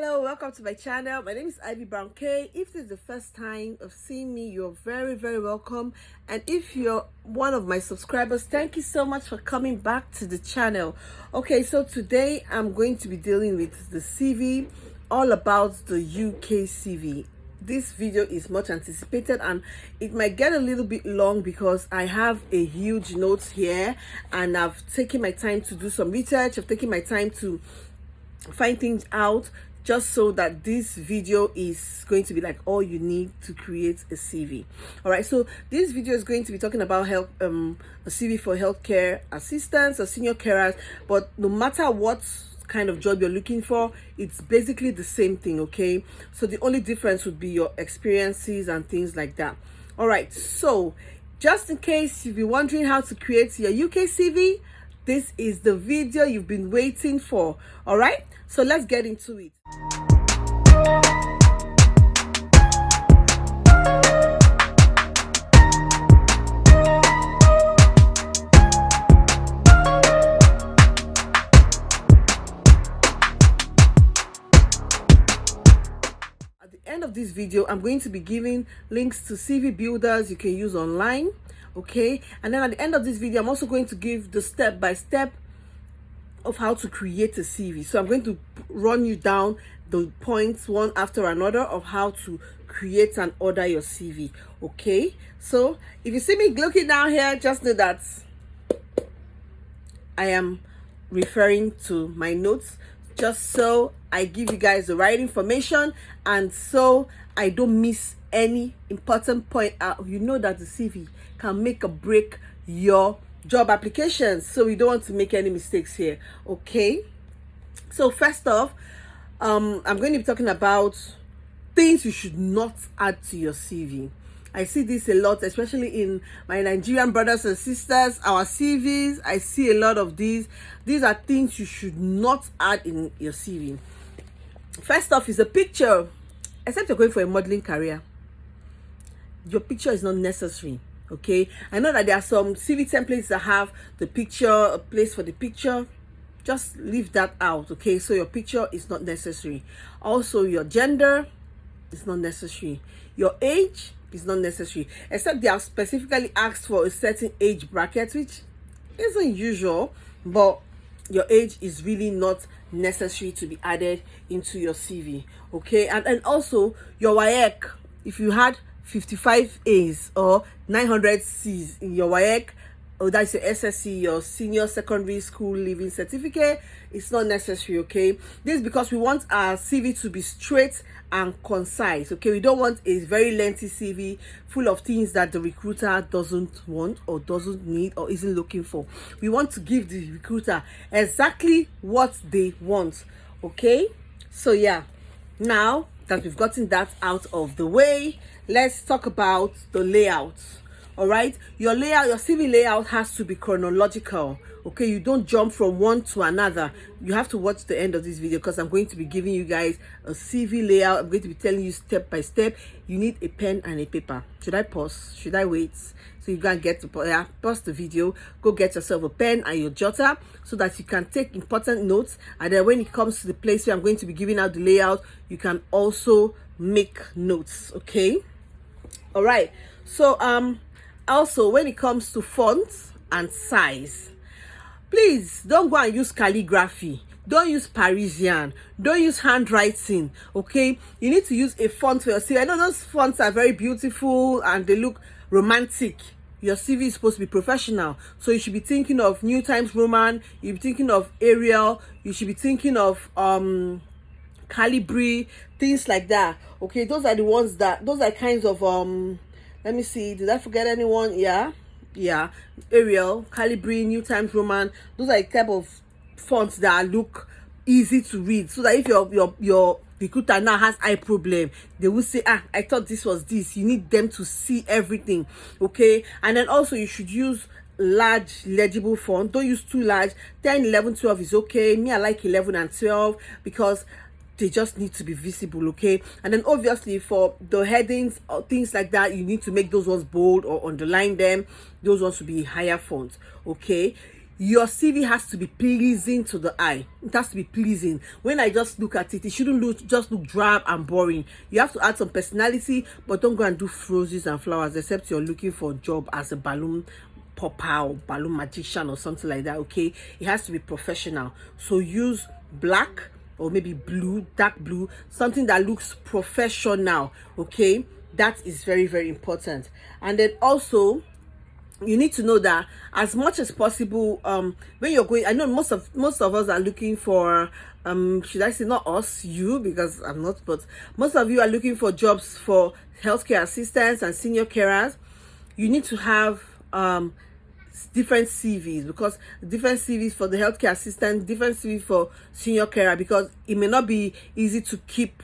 Hello, welcome to my channel. My name is Ivy Brown K. If this is the first time of seeing me, you're very welcome. And if you're one of my subscribers, thank you so much for coming back to the channel. Okay, so today I'm going to be dealing with the CV, all about the UK CV. This video is much anticipated and it might get a little bit long because I have a huge notes here and I've taken my time to do some research. I've taken my time to find things out, just so that this video is going to be like all you need to create a CV. All right, so this video is going to be talking about a CV for healthcare assistants or senior carers, but no matter what kind of job you're looking for, it's basically the same thing. Okay, so the only difference would be your experiences and things like that. All right, so just in case you've been wondering how to create your UK CV, this is the video you've been waiting for. All right, so let's get into it. At the end of this video, I'm going to be giving links to CV builders you can use online. Okay, and then at the end of this video, I'm also going to give the step-by-step of how to create a CV. So I'm going to run you down the points one after another of how to create and order your CV. Okay, so if you see me looking down here, just know that I am referring to my notes, just so I give you guys the right information and so I don't miss any important point out. You know that the CV can make or break your job applications, so we don't want to make any mistakes here. Okay, so first off, I'm going to be talking about things you should not add to your CV. I see this a lot, especially in my Nigerian brothers and sisters, our CVs. I see a lot of these. These are things you should not add in your CV. First off is a picture. Except you're going for a modeling career, your picture is not necessary. Okay, I know that there are some CV templates that have the picture, a place for the picture. Just leave that out. Okay, so your picture is not necessary. Also, your gender is not necessary. Your age is not necessary, except they have specifically asked for a certain age bracket, which isn't usual, but your age is really not necessary to be added into your CV. Okay, and also your WAEC, if you had 55 A's or 900 C's in your WAEC, or that's your SSC, your senior secondary school leaving certificate, it's not necessary. Okay, this is because we want our CV to be straight and concise. Okay, we don't want a very lengthy CV full of things that the recruiter doesn't want or doesn't need or isn't looking for. We want to give the recruiter exactly what they want. Okay, so yeah, now that we've gotten that out of the way, let's talk about the layout. All right, your layout, your CV layout has to be chronological. Okay, you don't jump from one to another. You have to watch the end of this video because I'm going to be giving you guys a CV layout. I'm going to be telling you step by step. You need a pen and a paper. Should I pause? Should I wait? So you can get to pause the video, go get yourself a pen and your jotter so that you can take important notes, and then when it comes to the place where I'm going to be giving out the layout, you can also make notes. Okay, all right, so also when it comes to fonts and size, please don't go and use calligraphy. Don't use Parisian. Don't use handwriting. Okay, you need to use a font for your CV. I know those fonts are very beautiful and they look romantic. Your CV is supposed to be professional, so you should be thinking of New Times Roman. You should be thinking of Arial. You should be thinking of Calibri, things like that. Okay, those are the ones that, those are kinds of let me see, did I forget anyone? Yeah, Arial, Calibri, New Times Roman. Those are the type of fonts that look easy to read, so that if your recruiter now has eye problem, they will say, I thought this was this. You need them to see everything. Okay, and then also you should use large legible font. Don't use too large. 10, 11, 12 is okay. Me, I like 11 and 12 because they just need to be visible. Okay, and then obviously for the headings or things like that, you need to make those ones bold or underline them. Those ones to be higher font. Okay, your CV has to be pleasing to the eye. It has to be pleasing. When I just look at it, it shouldn't look drab and boring. You have to add some personality, but don't go and do roses and flowers, except you're looking for a job as a balloon popper or balloon magician or something like that. Okay, it has to be professional. So use black or maybe blue, dark blue, something that looks professional. Okay, that is very, very important. And then also, you need to know that as much as possible, when you're going, I know most of us are looking for, should I say not us, you, because I'm not, but most of you are looking for jobs for healthcare assistants and senior carers. You need to have different CVs, because different CVs for the healthcare assistant, different CVs for senior carer, because it may not be easy to keep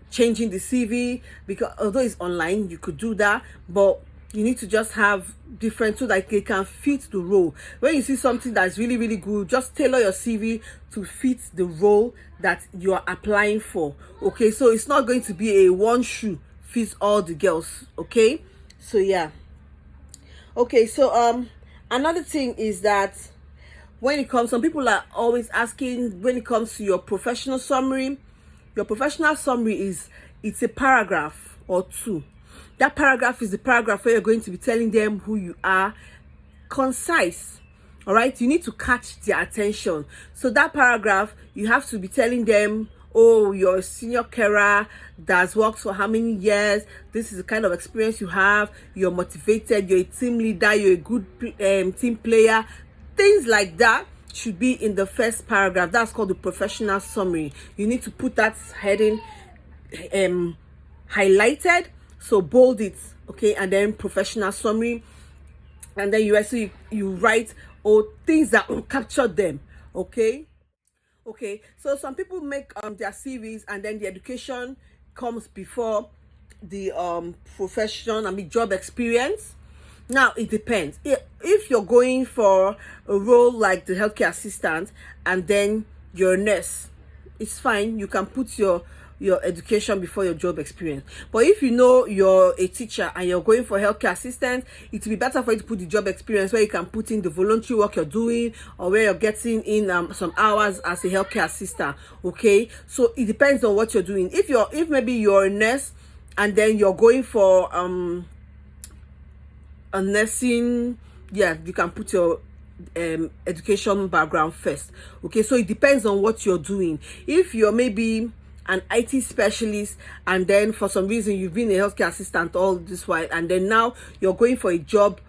changing the CV, because although it's online, you could do that, but you need to just have different so that they can fit the role. When you see something that's really, really good, just tailor your CV to fit the role that you are applying for. Okay, so it's not going to be a one shoe fits all the girls. Okay, so yeah. Okay, so another thing is that when it comes, some people are always asking, when it comes to your professional summary, it's a paragraph or two. That paragraph is the paragraph where you're going to be telling them who you are. Concise. All right, you need to catch their attention. So that paragraph, you have to be telling them, oh, you're a senior carer that's worked for how many years, this is the kind of experience you have, you're motivated, you're a team leader, you're a good team player. Things like that should be in the first paragraph. That's called the professional summary. You need to put that heading highlighted, so bold it, okay, and then professional summary, and then you write things that will capture them. Okay, so some people make their CVs, and then the education comes before the job experience. Now it depends. If you're going for a role like the healthcare assistant and then you're a nurse, it's fine, you can put your education before your job experience. But if you know you're a teacher and you're going for healthcare assistant, it will be better for you to put the job experience, where you can put in the voluntary work you're doing, or where you're getting in some hours as a healthcare assistant. Okay, so it depends on what you're doing. If maybe you're a nurse and then you're going for a nursing, yeah, you can put your education background first. Okay, so it depends on what you're doing. If you're maybe an IT specialist, and then for some reason you've been a healthcare assistant all this while, and then now you're going for a job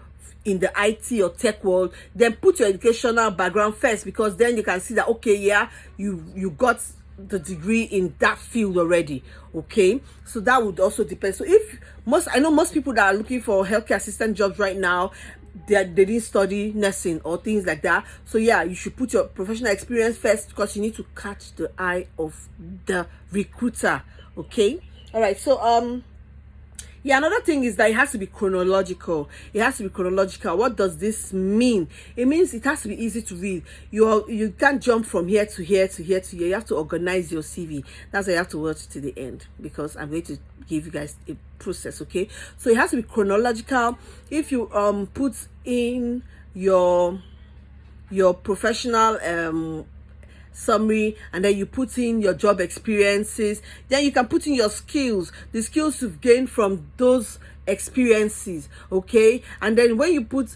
in the IT or tech world, then put your educational background first, because then you can see that, okay, yeah, you got the degree in that field already. Okay, so that would also depend. So I know most people that are looking for healthcare assistant jobs right now, they didn't study nursing or things like that. So yeah, you should put your professional experience first, because you need to catch the eye of the recruiter. Okay, all right. So yeah, another thing is that it has to be chronological. What does this mean? It means it has to be easy to read. You can't jump from here to here to here to here. You have to organize your CV. That's why you have to watch to the end, because I'm going to give you guys a process. Okay, so it has to be chronological. If you put in your professional summary, and then you put in your job experiences, then you can put in your skills, the skills you've gained from those experiences. Okay, and then when you put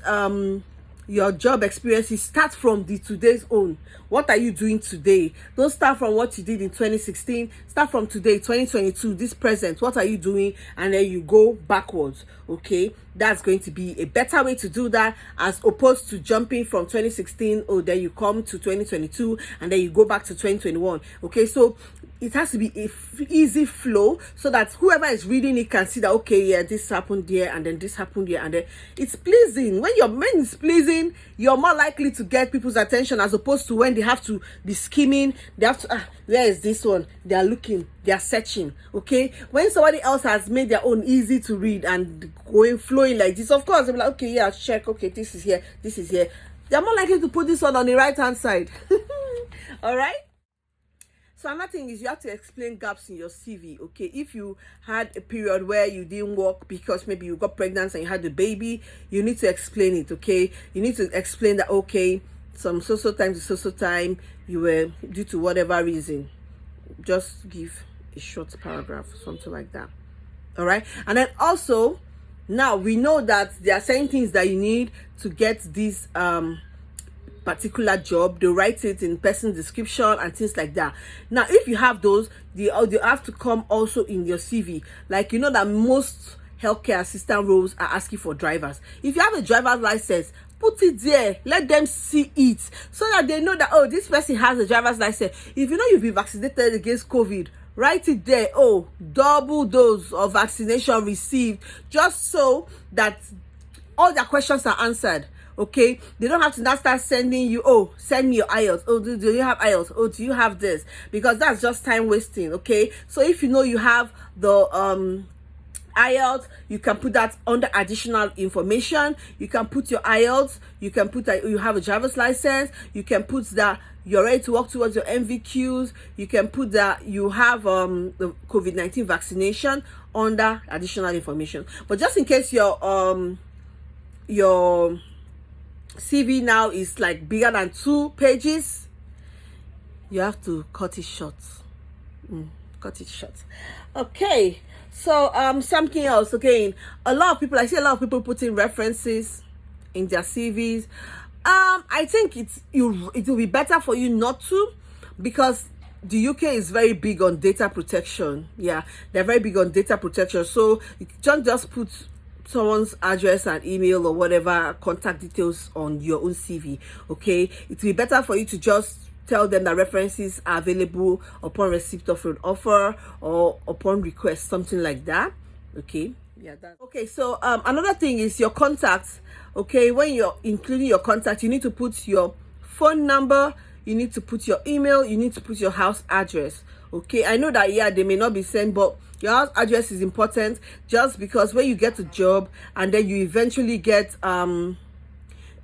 your job experiences, start from the today's own. What are you doing today? Don't start from what you did in 2016. Start from today, 2022, this present. What are you doing? And then you go backwards. Okay, that's going to be a better way to do that, as opposed to jumping from 2016, then you come to 2022, and then you go back to 2021. Okay, so it has to be a easy flow, so that whoever is reading it can see that, okay, yeah, this happened here, and then this happened here, and then it's pleasing. When it's pleasing, you're more likely to get people's attention, as opposed to when they have to be skimming. They have to, where is this one? They are looking, they are searching. Okay, when somebody else has made their own easy to read and flowing like this, of course they'll be like, okay, yeah, check, okay, this is here, they're more likely to put this one on the right hand side. All right. So another thing is, you have to explain gaps in your CV. Okay, if you had a period where you didn't work because maybe you got pregnant and you had a baby, you need to explain it. Okay, you need to explain that, okay, some so time to so time you were, due to whatever reason. Just give a short paragraph, something like that. All right. And then also, now we know that there are certain things that you need to get this particular job. They write it in person description and things like that. Now if you have those, they have to come also in your CV. Like, you know that most healthcare assistant roles are asking for drivers. If you have a driver's license, put it there, let them see it, so that they know that, oh, this person has a driver's license. If you know you've been vaccinated against COVID, write it there, oh, double dose of vaccination received, just so that all their questions are answered. Okay, they don't have to now start sending you, oh, send me your IELTS, oh, do you have IELTS, oh, do you have this, because that's just time wasting. Okay, so if you know you have the IELTS, you can put that under additional information. You can put your IELTS, you can put that you have a driver's license, you can put that you're ready to work towards your MVQs, you can put that you have the COVID-19 vaccination under additional information. But just in case your CV now is like bigger than 2 pages, you have to cut it short. Cut it short. Okay, so something else. Again, I see a lot of people putting references in their CVs. I think it will be better for you not to, because the UK is very big on data protection. Yeah, they're very big on data protection. So you don't just put someone's address and email or whatever contact details on your own CV. Okay, it will be better for you to just tell them that references are available upon receipt of an offer or upon request, something like that. Okay, yeah, that. Okay, so another thing is your contacts. Okay, when you're including your contact, you need to put your phone number, you need to put your email, you need to put your house address. Okay, I know that, yeah, they may not be sent, but your house address is important, just because when you get a job and then you eventually get when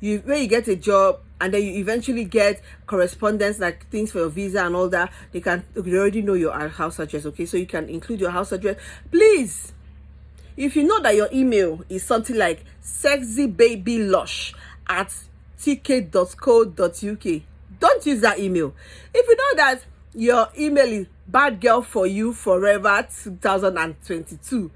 you get a job and then you eventually get correspondence, like things for your visa and all that, they already know your house address. Okay, so you can include your house address. Please, if you know that your email is something like sexybabylush@tk.co.uk, don't use that email. If you know that your email is bad girl for you forever 2022,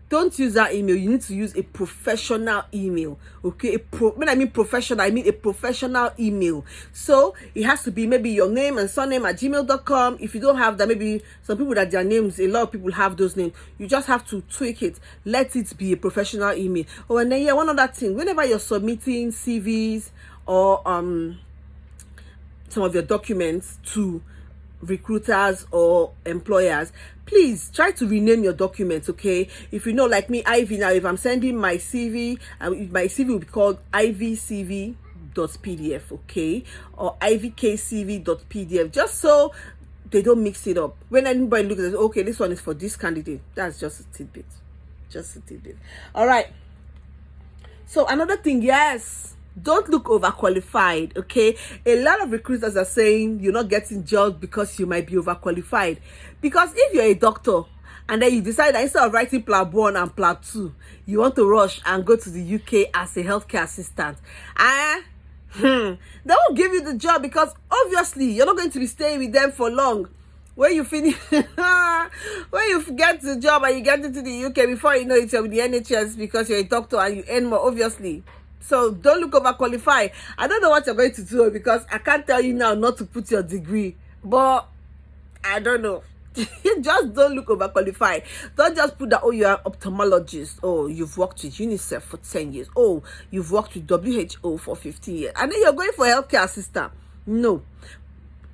don't use that email. You need to use a professional email. Okay, when I mean professional, I mean a professional email. So it has to be maybe your name and surname at gmail.com. If you don't have that, maybe some people that their names, a lot of people have those names, you just have to tweak it, let it be a professional email. Oh, and then, yeah, one other thing, whenever you're submitting CVs or some of your documents to recruiters or employers, please try to rename your documents. Okay, if you know, like me, Ivy, now if I'm sending my CV, my CV will be called ivcv.pdf, okay, or ivkcv.pdf, just so they don't mix it up. When anybody looks at it, okay, this one is for this candidate, that's just a tidbit. All right, so another thing, yes, don't look overqualified. Okay, a lot of recruiters are saying you're not getting jobs because you might be overqualified. Because if you're a doctor and then you decide that instead of writing plan 1 and plan 2, you want to rush and go to the UK as a healthcare assistant, they won't give you the job, because obviously you're not going to be staying with them for long. When you finish, when you get the job and you get into the UK, before you know it, you're with the NHS because you're a doctor and you earn more, obviously. So don't look overqualified. I don't know what you're going to do, because I can't tell you now not to put your degree, but I don't know. Just don't look overqualified. Don't just put that, oh, you're an ophthalmologist, oh, you've worked with UNICEF for 10 years, oh, you've worked with WHO for 15 years, and then you're going for healthcare assistant. No.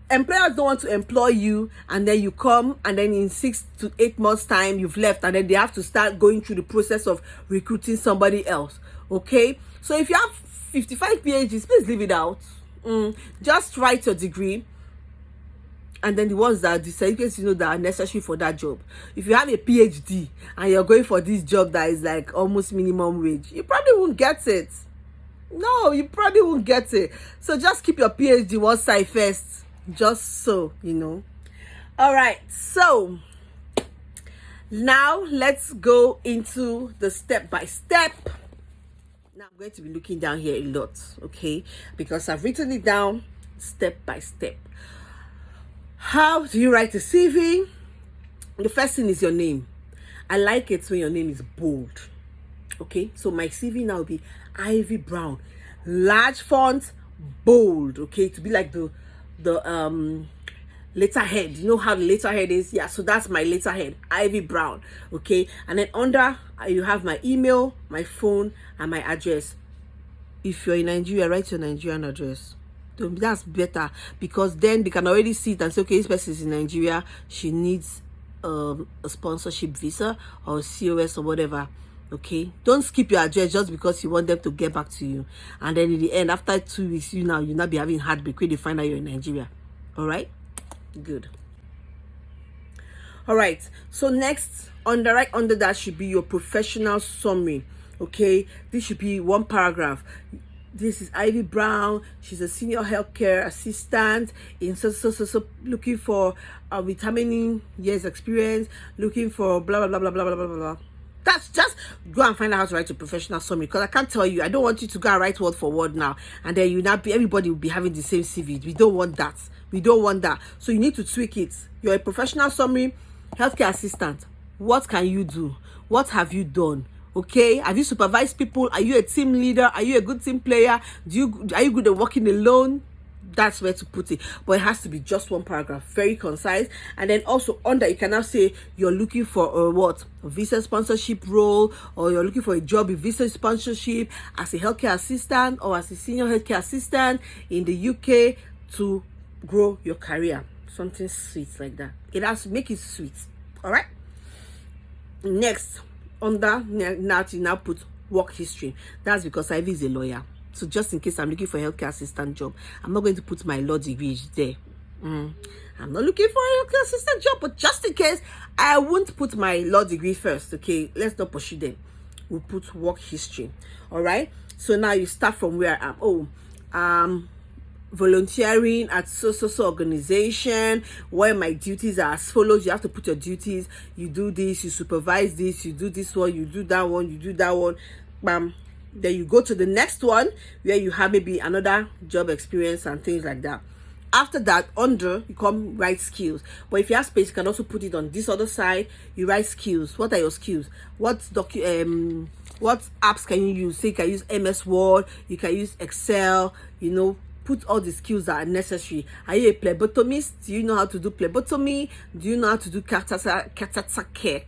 Employers don't want to employ you and then you come and then in 6 to 8 months time you've left, and then they have to start going through the process of recruiting somebody else. Okay, so if you have 55 PhDs, please leave it out. Just write your degree, and then the ones that the certificates that are necessary for that job. If you have a PhD and you're going for this job that is like almost minimum wage, you probably won't get it. No, you probably won't get it. So just keep your PhD one side first, just so you know. All right, so now let's go into the step by step. Now I'm going to be looking down here a lot, okay, because I've written it down step by step. How do you write a CV? The first thing is your name. I like it when your name is bold. Okay, so my CV now will be Ivy Brown, large font, bold. Okay, to be like the letterhead. You know how the letterhead is? Yeah, so that's my letterhead, Ivy Brown. Okay, and then under you have my email, my phone, and my address. If you're in Nigeria, write your Nigerian address. That's better, because then they can already see it and say, okay, this person is in Nigeria, she needs a sponsorship visa or COS or whatever. Okay, don't skip your address just because you want them to get back to you, and then in the end, after 2 weeks, you'll not be having heartbreak when they find out you're in Nigeria. All right, good. All right, so next, right under that should be your professional summary. Okay, this should be one paragraph. This is Ivy Brown. She's a senior healthcare assistant in so looking for with how many years experience, looking for blah blah blah blah blah blah blah blah. That's just go and find out how to write a professional summary, because I can't tell you. I don't want you to go and write word for word now, and then everybody will be having the same CV. We don't want that. We don't want that. So you need to tweak it. You're a professional summary, healthcare assistant. What can you do? What have you done? Okay, have you supervised people? Are you a team leader? Are you a good team player? Are you good at working alone? That's where to put it, but it has to be just one paragraph, very concise. And then also under, you can now say you're looking for a visa sponsorship role, or you're looking for a job in visa sponsorship as a healthcare assistant or as a senior healthcare assistant in the UK to grow your career. Something sweet like that. It has to make it sweet. All right. Next, under now you now put work history. That's because Ivy is a lawyer. So just in case I'm looking for a healthcare assistant job, I'm not going to put my law degree there. I'm not looking for a healthcare assistant job, but just in case, I won't put my law degree first. Okay, let's not pursue them. We'll put work history. All right. So now you start from where I am. Volunteering at so organization, where my duties are as follows. You have to put your duties. You do this, you supervise this, you do this one, you do that one, you do that one. Bam. Then you go to the next one where you have maybe another job experience and things like that. After that, under, you come write skills. But if you have space, you can also put it on this other side. You write skills. What are your skills? What apps can you use? Say you can use MS Word, you can use Excel, put all the skills that are necessary. Are you a phlebotomist? Do you know how to do phlebotomy? Do you know how to do catheter care?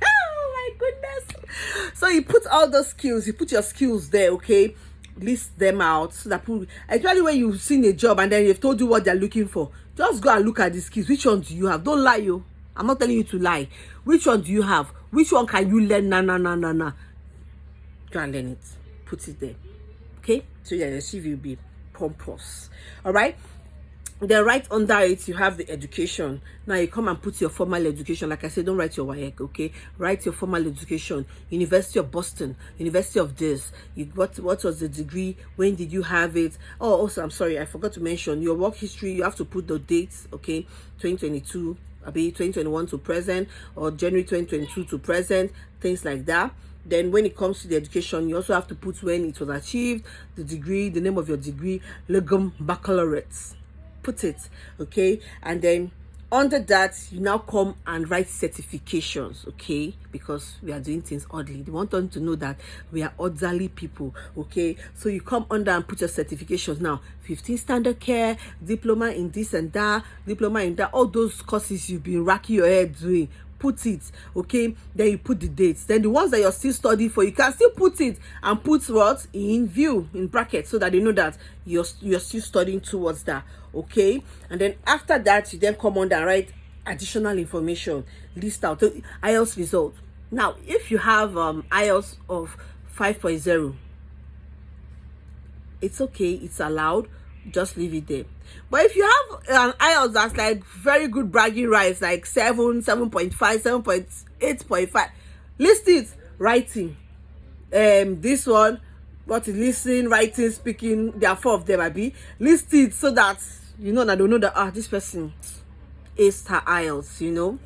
Oh my goodness. So you put all those skills, you put your skills there, okay? List them out so that people, actually when you've seen a job and then they've told you what they're looking for, just go and look at the skills. Which one do you have? Don't lie, yo. I'm not telling you to lie. Which one do you have? Which one can you learn? Nah. Go and learn it. Put it there. Okay? So yeah, your CV will be pompous. All right. Then right under it, you have the education. Now you come and put your formal education. Like I said, don't write your WAEC, okay? Write your formal education. University of Boston, University of this. What was the degree? When did you have it? Oh, also, I'm sorry, I forgot to mention your work history. You have to put the dates, okay? 2022, 2021 to present, or January 2022 to present, things like that. Then when it comes to the education, you also have to put when it was achieved, the degree, the name of your degree, legum baccalaureate. Put it, okay? And then under that, you now come and write certifications, okay? Because we are doing things oddly. They want them to know that we are orderly people, okay? So you come under and put your certifications now. 15 standard care, diploma in this and that, diploma in that, all those courses you've been racking your head doing. Put it, okay? Then you put the dates. Then the ones that you're still studying for, you can still put it and put what in view, in brackets, so that they know that you're still studying towards that, okay? And then after that, you then come on and write additional information, list out the IELTS result. Now, if you have IELTS of 5.0, it's okay, it's allowed. Just leave it there. But if you have an IELTS that's like very good bragging rights, like 7, 7.5, 7.8.5, list it. Writing. This one, what is listening, writing, speaking, there are 4 of them, Abby. List it so that that they know that this person is her IELTS,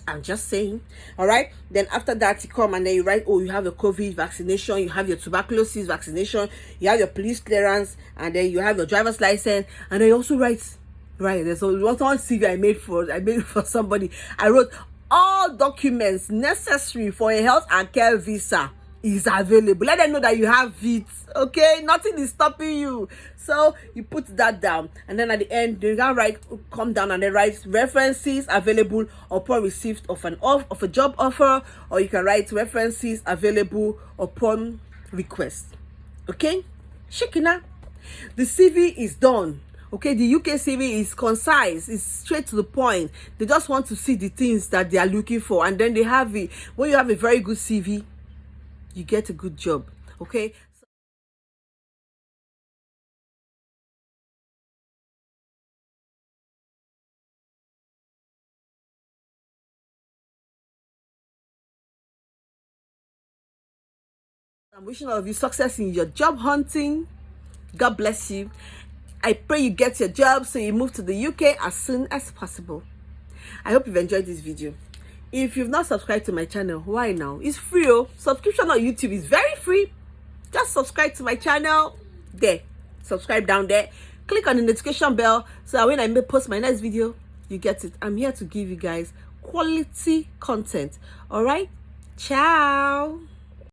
I'm just saying. All right. Then after that, you come and then you write, oh, you have your COVID vaccination, you have your tuberculosis vaccination, you have your police clearance, and then you have your driver's license, and then you also write, right? There's one CV I made for somebody. I wrote all documents necessary for a health and care visa is available. Let them know that you have it. Okay, nothing is stopping you. So you put that down, and then at the end you can write, come down and then write references available upon receipt of a job offer, or you can write references available upon request. Okay, Shekina, the CV is done. Okay, the UK CV is concise, it's straight to the point. They just want to see the things that they are looking for, and then they have it. When you have a very good CV, you get a good job. Okay, I'm wishing all of you success in your job hunting. God bless you. I pray you get your job so you move to the UK as soon as possible. I hope you've enjoyed this video. If you've not subscribed to my channel, why now? It's free. Oh, subscription on YouTube is very free. Just subscribe to my channel there. Subscribe down there. Click on the notification bell so that when I post my next video, you get it. I'm here to give you guys quality content. All right? Ciao.